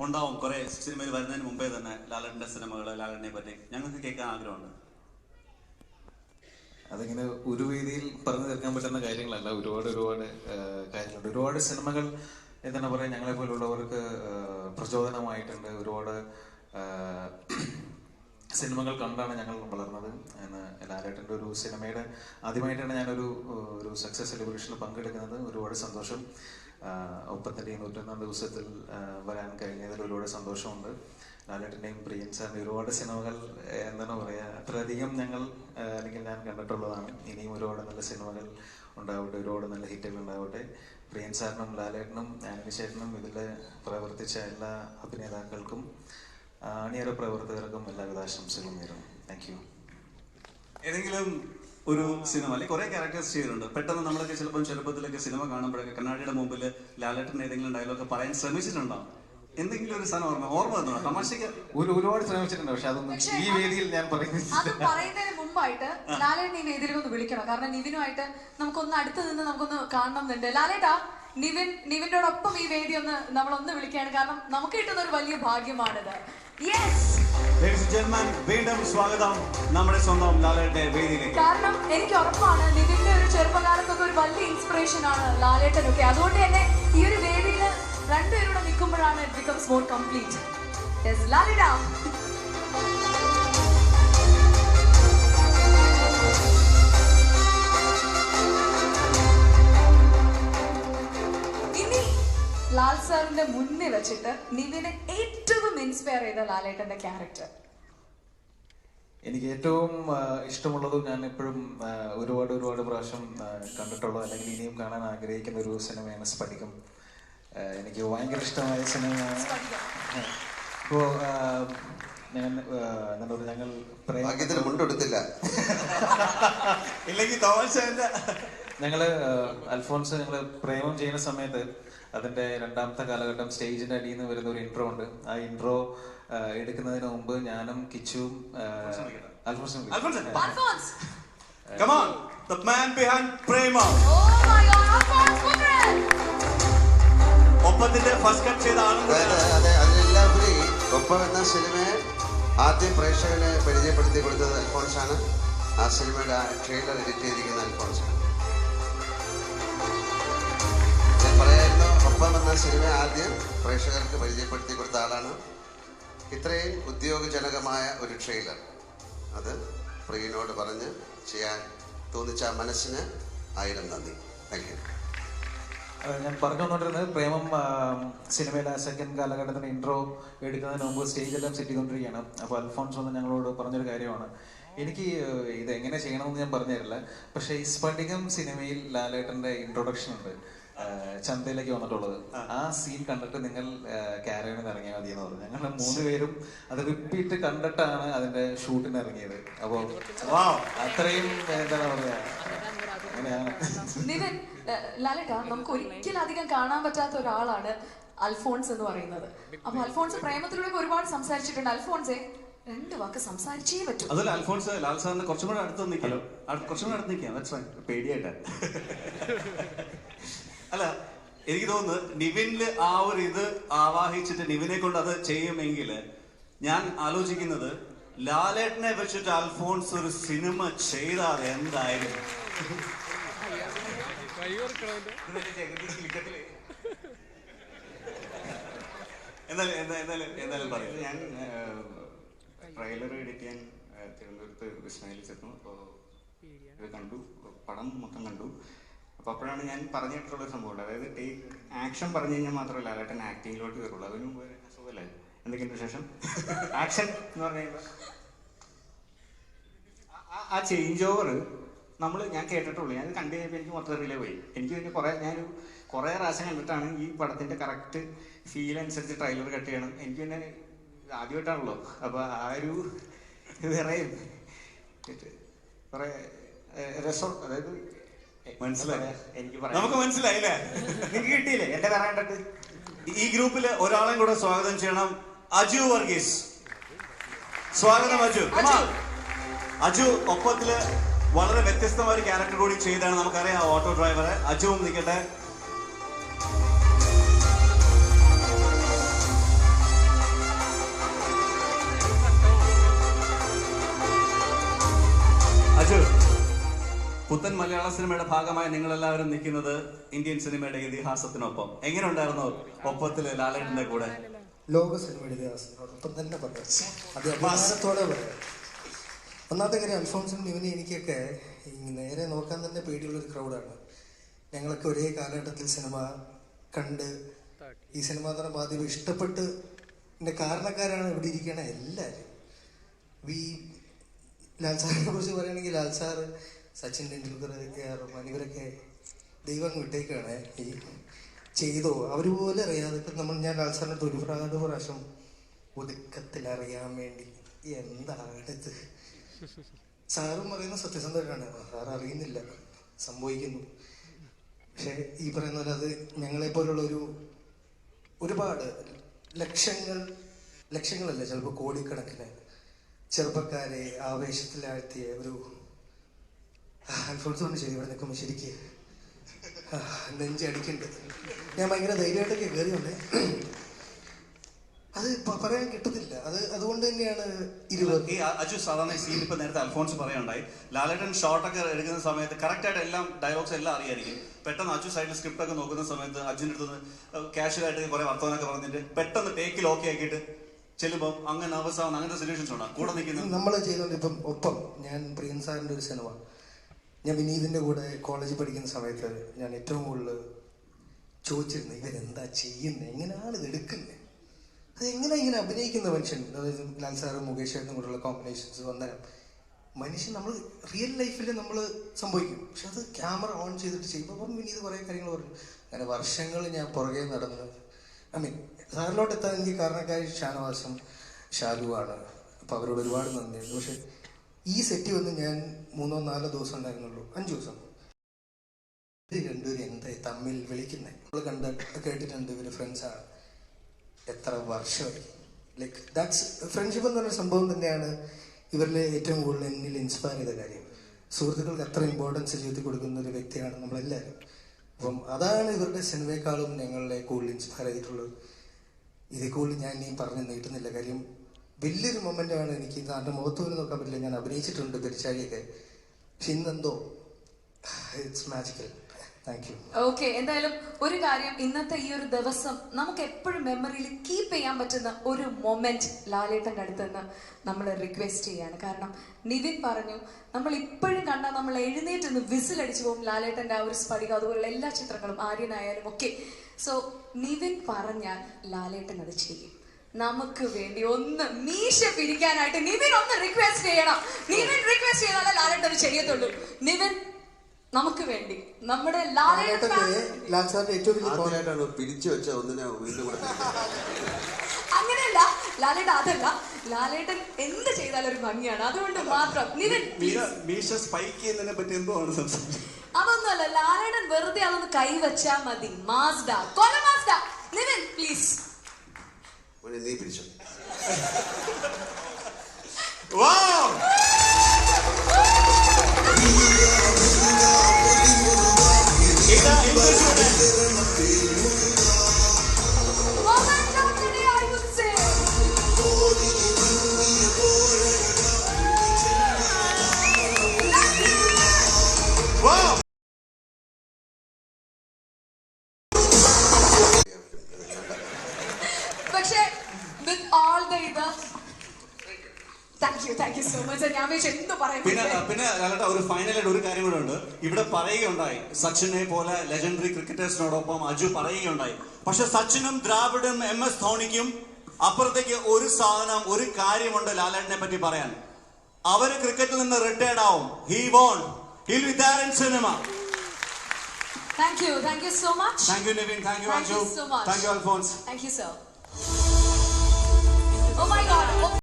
ഉണ്ടാവും കുറെ സിനിമയിൽ വരുന്നതിന് മുമ്പേ തന്നെ ലാലേട്ടന്റെ സിനിമകൾ ലാലേട്ടനെ പറ്റി ഞങ്ങൾക്ക് കേൾക്കാൻ ആഗ്രഹമുണ്ട്. അതിങ്ങനെ ഒരു വേദിയിൽ പറഞ്ഞു തീർക്കാൻ പറ്റുന്ന കാര്യങ്ങളല്ല. ഒരുപാട് കാര്യങ്ങളുണ്ട്. ഒരുപാട് സിനിമകൾ എന്താണ് പറയുക, ഞങ്ങളെ പോലുള്ളവർക്ക് പ്രചോദനമായിട്ടുണ്ട്. ഒരുപാട് സിനിമകൾ കണ്ടാണ് ഞങ്ങൾ വളർന്നത്. ലാലേട്ടൻ്റെ ഒരു സിനിമയുടെ ആദ്യമായിട്ടാണ് ഞാനൊരു സക്സസ് സെലിബ്രേഷനിൽ പങ്കെടുക്കുന്നത്. ഒരുപാട് സന്തോഷം. ഒപ്പത്തിൻ്റെ 101 ദിവസത്തിൽ വരാൻ കഴിഞ്ഞതിൽ ഒരുപാട് സന്തോഷമുണ്ട്. ലാലേട്ടൻ്റെയും പ്രിയൻ സാറിൻ്റെ ഒരുപാട് സിനിമകൾ എന്താണ് പറയുക, അത്രയധികം അല്ലെങ്കിൽ ഞാൻ കണ്ടിട്ടുള്ളതാണ്. ഇനിയും ഒരുപാട് നല്ല സിനിമകൾ ഉണ്ടാവട്ടെ, ഒരുപാട് നല്ല ഹിറ്റുകൾ ഉണ്ടാവട്ടെ. പ്രിയൻ സാറിനും ലാലേട്ടനും ആന്റണി ചേട്ടനും ഇതിൽ പ്രവർത്തിച്ച എല്ലാ അഭിനേതാക്കൾക്കും അണിയറ പ്രവർത്തകർക്കും എല്ലാവിധ ആശംസകളും നേരുന്നു. Thank you. ഏതെങ്കിലും ഒരു സിനിമ അല്ലെങ്കിൽ കുറെ ക്യാരക്ടേഴ്സ് ചെയ്തിട്ടുണ്ട്. പെട്ടെന്ന് നമ്മളൊക്കെ ചിലപ്പോൾ ചെറുപ്പത്തിലൊക്കെ സിനിമ കാണുമ്പോഴൊക്കെ കണ്ണാടിയുടെ മുമ്പിൽ ലാലേട്ടൻ ഏതെങ്കിലും ഡയലോഗ് പറയാൻ ശ്രമിച്ചിട്ടുണ്ടോ? എന്തെങ്കിലും ഒരു സാധനം ഓർമ്മ വന്നോ? തമാശക്ക് ഒരുപാട് ശ്രമിച്ചിട്ടുണ്ട്. പക്ഷെ അതൊന്നും ഈ വേദിയിൽ ഞാൻ പറയുന്നതിന് മുമ്പായിട്ട് ലാലേട്ടൻ ഈ വേദിയിൽ ഒന്ന് വിളിക്കണം. കാരണം നിവിനുമായിട്ട് നമുക്കൊന്ന് അടുത്ത് നിന്ന് നമുക്കൊന്ന് കാണണം എന്നുണ്ട്. ലാലേട്ടാ, നിവിനോടൊപ്പം ഈ വേദി നമ്മളൊന്ന് വിളിക്കുകയാണ്. കാരണം നമുക്ക് കിട്ടുന്ന ഒരു വലിയ ഭാഗ്യമാണിത്. വീണ്ടും സ്വാഗതം നമ്മുടെ സ്വന്തം ലാലേട്ടന്റെ വേദിയിലേക്ക്. കാരണം എനിക്ക് ഉറപ്പാണ് നിവിന്റെ ഒരു ചെറുപ്പകാലത്തൊക്കെ ഒരു വലിയ ഇൻസ്പിറേഷൻ ആണ് ലാലേട്ടനൊക്കെ. അതുകൊണ്ട് തന്നെ ഈ ഒരു വേദിയിൽ രണ്ടുപേരുടെ നിൽക്കുമ്പോഴാണ് it becomes more complete. Yes ലാലേട്ടാ. ഇനി ലാൽ സാറിന്റെ മുന്നിൽ വെച്ചിട്ട് നിവിനെ ഏറ്റവും ഇൻസ്പയർ ചെയ്ത ലാലേട്ടന്റെ ക്യാരക്ടർ. എനിക്ക് ഏറ്റവും ഇഷ്ടമുള്ളതും ഞാൻ എപ്പോഴും ഒരുപാട് പ്രാവശ്യം കണ്ടിട്ടുള്ള അല്ലെങ്കിൽ ഇനിയും കാണാൻ ആഗ്രഹിക്കുന്ന ഒരു സിനിമയാണ് സ്ഫടികം. എനിക്ക് ഭയങ്കര ഇഷ്ടമായ സിനിമയാണ്. ഇപ്പോൾ ഞങ്ങൾ അൽഫോൺസ് പ്രേമം ചെയ്യുന്ന സമയത്ത് അതിന്റെ 2ാമത്തെ കാലഘട്ടം സ്റ്റേജിന്റെ അടിയിൽ നിന്ന് വരുന്ന ഒരു ഇൻട്രോ ഉണ്ട്. ആ ഇൻട്രോ എടുക്കുന്നതിന് മുമ്പ് ഞാനും കിച്ചുവും ഒപ്പത്തിന്റെ ഫസ്റ്റ് കട്ട് ചെയ്ത അതിലെല്ലാവരും ഒപ്പം എന്ന സിനിമയെ ആദ്യം പ്രേക്ഷകനെ പരിചയപ്പെടുത്തി കൊടുത്തത് അൽഫോൺസാണ്. ആ സിനിമയുടെ ട്രെയിലർ എഡിറ്റ് ചെയ്തിരിക്കുന്ന അൽഫോൺസാണ്. ഞാൻ പറയായിരുന്നു, ഒപ്പം എന്ന സിനിമ ആദ്യം പ്രേക്ഷകർക്ക് പരിചയപ്പെടുത്തി കൊടുത്ത ആളാണ്. ഇത്രയും ഉദ്യോഗജനകമായ ഒരു ട്രെയിലർ അത് പ്രിയനോട് പറഞ്ഞ് ചെയ്യാൻ തോന്നിച്ച മനസ്സിന് 1000 നന്ദി. Thank you. ഞാൻ പറഞ്ഞു വന്നുകൊണ്ടിരുന്നത് പ്രേമം സിനിമയിലെ സെക്കൻഡ് കാലഘട്ടത്തിന് ഇൻട്രോ എടുക്കുന്നതിന് മുമ്പ് സ്റ്റേജെല്ലാം സെറ്റ് ചെയ്തുകൊണ്ടിരിക്കുകയാണ്. അപ്പോൾ അൽഫോൺസ് വന്ന് ഞങ്ങളോട് പറഞ്ഞൊരു കാര്യമാണ്, എനിക്ക് ഇത് എങ്ങനെ ചെയ്യണമെന്ന് ഞാൻ പറഞ്ഞു തരില്ല, പക്ഷേ ഈ സ്ഫടികം സിനിമയിൽ ലാലേട്ടൻ്റെ ഇൻട്രൊഡക്ഷൻ ഉണ്ട്, ചന്തയിലേക്ക് വന്നിട്ടുള്ളത്. ആ സീൻ കണ്ടിട്ട് നിങ്ങൾ ക്യാരവനിൽ ഇറങ്ങിയാൽ മതി എന്ന് പറഞ്ഞു. ഞങ്ങൾ 3 പേരും അത് റിപ്പീറ്റ് കണ്ടിട്ടാണ് അതിന്റെ ഷൂട്ടിന് ഇറങ്ങിയത്. അപ്പോ അത്രയും എന്താണ് പറയാ, അങ്ങനെയാണ്. നിവിൻ, ലാലേട്ടാ, നമുക്ക് ഒരിക്കലും അധികം കാണാൻ പറ്റാത്ത ഒരാളാണ് അൽഫോൺസ് എന്ന് പറയുന്നത്. അപ്പൊ അൽഫോൺസ് പ്രേമത്തിലൂടെ ഒരുപാട് സംസാരിച്ചിട്ടുണ്ട്. അൽഫോൺസെ 2 വാക്ക് സംസാരിച്ചേ പറ്റൂ. അതുപോലെ അൽഫോൺസ് ലാൽ സാറിന് കുറച്ചും കൂടെ അടുത്ത് നിൽക്കാം. പേടിയായിട്ടാ. അല്ല, എനിക്ക് തോന്നുന്നു നിവിനില് ആ ഒരു ഇത് ആവാഹിച്ചിട്ട് നിവിനെ കൊണ്ട് അത് ചെയ്യുമെങ്കിൽ ഞാൻ ആലോചിക്കുന്നത് ലാലേട്ടനെ വെച്ചിട്ട് അൽഫോൺസ് ഒരു സിനിമ ചെയ്താൽ എന്തായിരുന്നു. എന്തായാലും പറയും. ഞാൻ ട്രെയിലർ എഡിറ്റ് ചെയ്യാൻ തിരുവനന്തപുരത്ത് വിസ്മയിൽ ചെന്നു. അപ്പോൾ ഇത് കണ്ടു, പടം മൊത്തം കണ്ടു. അപ്പോൾ അപ്പോഴാണ് ഞാൻ പറഞ്ഞിട്ടുള്ളൊരു സംഭവമുണ്ട്. അതായത് ടേക്ക് ആക്ഷൻ പറഞ്ഞു കഴിഞ്ഞാൽ മാത്രമല്ല ലാലേട്ടൻ ആക്ടിങ്ങിലോട്ട് കയറുള്ളൂ. അതിന് മുമ്പ് സുഖമല്ലേ, എന്തൊക്കെയുണ്ട് ശേഷം ആക്ഷൻ എന്ന് പറഞ്ഞു കഴിയുമ്പോൾ ആ ചേഞ്ച് ഓവർ ഞാൻ കേട്ടിട്ടുള്ളൂ. ഞാൻ കണ്ടു കഴിഞ്ഞപ്പോൾ എനിക്ക് മൊത്തം റിലേ പോയി. എനിക്ക് പിന്നെ ഞാനൊരു കുറേ പ്രാവശ്യം കണ്ടിട്ടാണ് ഈ പടത്തിൻ്റെ കറക്റ്റ് ഫീൽ അനുസരിച്ച് ട്രെയിലർ കട്ട് ചെയ്യണം. എനിക്ക് പിന്നെ ആദ്യമായിട്ടാണല്ലോ. അപ്പോൾ ആ ഒരു വേറെ കുറേ രസം, അതായത് മനസ്സിലായി, എനിക്ക് നമുക്ക് മനസ്സിലായില്ലേ? നിങ്ങൾക്ക് കിട്ടിയില്ലേ എന്റെ കണ്ടിട്ട്? ഈ ഗ്രൂപ്പില് ഒരാളെയും കൂടെ സ്വാഗതം ചെയ്യണം. അജു വർഗീസ്, സ്വാഗതം അജു. അജു ഒപ്പത്തില് വളരെ വ്യത്യസ്തമായ ഒരു ക്യാരക്ടർ കൂടി ചെയ്താണ്, നമുക്കറിയാം, ഓട്ടോ ഡ്രൈവറെ. അജുവും നിൽക്കട്ടെ. പുത്തൻ മലയാള സിനിമയുടെ ഭാഗമായി നിങ്ങൾ എല്ലാവരും നിൽക്കുന്നത് ഇന്ത്യൻ സിനിമയുടെ ഇതിഹാസത്തിനൊപ്പം. എങ്ങനെ ഉണ്ടായിരുന്നു ഒപ്പത്തില് ലാലേട്ടന്റെ കൂടെ? ലോക സിനിമയുടെ ഇതിഹാസത്തിനോടൊപ്പം തന്നെ പറയാം, അത് അഭിമാനത്തോടെ പറയാം. ഒന്നാമത്തെ കാര്യം, അൽഫോൺസും നിവിനും എനിക്കൊക്കെ നേരെ നോക്കാൻ തന്നെ പേടിയുള്ളൊരു ക്രൗഡാണ്. ഞങ്ങളൊക്കെ ഒരേ കാലഘട്ടത്തിൽ സിനിമ കണ്ട് ഈ സിനിമാ തന്നെ ആദ്യം ഇഷ്ടപ്പെട്ട് എൻ്റെ കാരണക്കാരാണ് ഇവിടെ ഇരിക്കണ എല്ലാവരും. ലാൽ സാറിനെ കുറിച്ച് പറയുകയാണെങ്കിൽ ലാൽ സാറ്, സച്ചിൻ ടെണ്ടുൽക്കർ, AR റഹ്മാൻ, ഇവരൊക്കെ ദൈവം വിട്ടേക്കാണ്. ഈ ചെയ്തോ അവർ പോലും അറിയാതെ ഇപ്പം ഞാൻ ലാൽ സാറിൻ്റെ ഒരു പ്രാവശ്യം ഒതുക്കത്തിൽ അറിയാൻ വേണ്ടി എന്താണിത്, സാറും പറയുന്ന സത്യസന്ധരാണ്, സാർ അറിയുന്നില്ല സംഭവിക്കുന്നു. പക്ഷെ ഈ പറയുന്ന പോലെ അത് ഞങ്ങളെപ്പോലുള്ള ഒരുപാട് ലക്ഷങ്ങളല്ല ചിലപ്പോൾ കോടിക്കണക്കിന് ചെറുപ്പക്കാരെ ആവേശത്തിലാഴ്ത്തിയ ഒരു അൽഫോൺസ് കൊണ്ട് ശരി ഇവിടെ നിൽക്കുമ്പോൾ ശരിക്ക് നെഞ്ചടിക്കുന്നുണ്ട്. ഞാൻ ഭയങ്കര ധൈര്യമായിട്ടൊക്കെ കയറിയുണ്ട്, അത് പറയാൻ കിട്ടത്തില്ല. അതുകൊണ്ട് തന്നെയാണ് ഈ അജു സാധാരണ സീൻ ഇപ്പൊ നേരത്തെ അൽഫോൺസ് പറയുണ്ടായി, ലാലേട്ടൻ ഷോട്ടൊക്കെ എടുക്കുന്ന സമയത്ത് കറക്റ്റ് ആയിട്ട് എല്ലാം ഡയലോഗ്സ് എല്ലാം അറിയായിരിക്കും. പെട്ടെന്ന് അജു സൈഡിൽ സ്ക്രിപ്റ്റ് ഒക്കെ നോക്കുന്ന സമയത്ത് അജുവിന്റെ അടുത്ത് കാഷ്വലായിട്ട് കുറെ വർത്തമാനമൊക്കെ പറഞ്ഞിട്ട് പെട്ടെന്ന് ടേക്കിൽ ഓക്കെ ആക്കിയിട്ട് ചെല്ലുമ്പോൾ അങ്ങനെ അവസാനം അങ്ങനത്തെ സിറ്റുവേഷൻസ് ഉണ്ടാകും കൂടെ നിൽക്കുന്നത്. നമ്മൾ ചെയ്തുകൊണ്ട് ഇപ്പം ഒപ്പം ഞാൻ പ്രിയൻ സാറിന്റെ ഒരു സിനിമ, ഞാൻ വിനീതിന്റെ കൂടെ കോളേജിൽ പഠിക്കുന്ന സമയത്ത് ഞാൻ ഏറ്റവും കൂടുതൽ ചോദിച്ചിരുന്നു, ഇവരെന്താ ചെയ്യുന്നത്, എങ്ങനെയാണ് ഇത് എടുക്കുന്നത്, അതെങ്ങനെ ഇങ്ങനെ അഭിനയിക്കുന്ന മനുഷ്യൻ. അതായത് ലാൽ സാറും മുകേഷ് ചേട്ടനും കൂടെയുള്ള കോമ്പിനേഷൻസ് വന്നേരം മനുഷ്യൻ നമ്മൾ റിയൽ ലൈഫിൽ നമ്മൾ സംഭവിക്കും, പക്ഷെ അത് ക്യാമറ ഓൺ ചെയ്തിട്ട് ചെയ്യുമ്പോൾ അപ്പം വിനീത് കുറേ കാര്യങ്ങൾ പറഞ്ഞു. അങ്ങനെ വർഷങ്ങൾ ഞാൻ പുറകെ നടന്ന് സാറിലോട്ട് എത്താൻ എനിക്ക് കാരണക്കാരി ഷാനവാസും ഷാലുവാണ്. അപ്പോൾ അവരോട് ഒരുപാട് നന്ദിയുണ്ട്. പക്ഷെ ഈ സെറ്റ് വന്ന് ഞാൻ 3-4 ദിവസം ഉണ്ടായിരുന്നുള്ളൂ, 5 ദിവസം. ഇത് രണ്ടുപേരും എന്തായി തമ്മിൽ വിളിക്കുന്നത്, നമ്മൾ കേട്ടിട്ടുണ്ട് ഇവര് ഫ്രണ്ട്സാണ്, എത്ര വർഷമായി. ലൈക്ക് ദാറ്റ്സ് ഫ്രണ്ട്ഷിപ്പ് എന്ന് പറഞ്ഞ സംഭവം തന്നെയാണ് ഇവരിലെ ഏറ്റവും കൂടുതൽ എന്നിൽ ഇൻസ്പയർ ചെയ്ത കാര്യം. സുഹൃത്തുക്കൾക്ക് അത്ര ഇമ്പോർട്ടൻസ് ജീവിതത്തിൽ കൊടുക്കുന്ന ഒരു വ്യക്തിയാണ് നമ്മളെല്ലാവരും. അപ്പം അതാണ് ഇവരുടെ സിനിമയെക്കാളും ഞങ്ങളെ കൂടുതൽ ഇൻസ്പയർ ചെയ്തിട്ടുള്ളത്. ഇതേ കൂടുതൽ ഞാൻ ഈ പറഞ്ഞ് നീട്ടുന്നില്ല, കാര്യം വലിയൊരു മൊമെൻ്റാണ് എനിക്ക്. അതിൻ്റെ മുഖത്ത് പോലും നോക്കാൻ പറ്റില്ല, ഞാൻ അഭിനയിച്ചിട്ടുണ്ട് പെരിച്ചാഴിയൊക്കെ, പക്ഷെ ഇന്നെന്തോ it's magical. Thank you. Okay, എന്തായാലും ഒരു കാര്യം, ഇന്നത്തെ ഈ ഒരു ദിവസം നമുക്ക് എപ്പോഴും മെമ്മറിയിൽ കീപ്പ് ചെയ്യാൻ പറ്റുന്ന ഒരു മൊമെന്റ് ലാലേട്ടൻ്റെ അടുത്ത് നിന്ന് നമ്മൾ റിക്വസ്റ്റ് ചെയ്യാണ്. കാരണം നിവിൻ പറഞ്ഞു, നമ്മൾ ഇപ്പോഴും കണ്ടാൽ നമ്മൾ എഴുന്നേറ്റ് നിന്ന് വിസിലടിച്ചു പോകും ലാലേട്ടൻ്റെ ആ ഒരു സ്ഫടികം, അതുപോലുള്ള എല്ലാ ചിത്രങ്ങളും, ആര്യനായാലും ഒക്കെ. സോ നിവിൻ പറഞ്ഞാൽ ലാലേട്ടൻ അത് ചെയ്യും. നമുക്ക് വേണ്ടി ഒന്ന് മീശ പിരിക്കാനായിട്ട് നിവിൻ ഒന്ന് റിക്വസ്റ്റ് ചെയ്യണം. നിവിൻ റിക്വസ്റ്റ് ചെയ്താലേ ലാലേട്ടൻ അത് ചെയ്യത്തുള്ളൂ. നിവിൻ നമുക്ക് വേണ്ടി നമ്മുടെ പിടിച്ചു വെച്ച ഒന്നിനെ വീണ്ടും അങ്ങനെയല്ല ലാലേട്ടൻ, അതല്ല ലാലേട്ടൻ എന്ത് ചെയ്താലും ഒരു ഭംഗിയാണ്, അതുകൊണ്ട് മാത്രം നിവിൻ അതൊന്നുമല്ല, ലാലേട്ടൻ വെറുതെ അതൊന്ന് കൈവച്ചാ മതി. മാസ്ഡ കൊല മാസ്ഡ. നിവിൻ പ്ലീസ് നീ പിടിച്ചു. പക്ഷേ വിത്ത് ഓൾ ദ ഇത് താങ്ക് യു സോ മച്ച്. ഞാൻ എന്ത് പറയാം. പിന്നെ ഒരു ഫൈനലായിട്ട് ഒരു കാര്യം കൂടെ ഉണ്ട്. ഇവിടെ പറയുകയുണ്ടായി, സച്ചിനെ പോലെ ലെജൻഡറി ക്രിക്കറ്റേഴ്സിനോടൊപ്പം അജു പറയുകയുണ്ടായി. പക്ഷെ സച്ചിനും ദ്രാവിഡും MS ധോണിക്കും അപ്പുറത്തേക്ക് ഒരു സാധനം, ഒരു കാര്യമുണ്ട് ലാലേട്ടനെ പറ്റി പറയാൻ. അവര് ക്രിക്കറ്റിൽ നിന്ന് റിട്ടയർഡ് ആവും. He'll be there in cinema. Thank you so much. Thank you Nivin, thank you Anju, so much. thank you Alphonse. Thank you sir. Oh my God.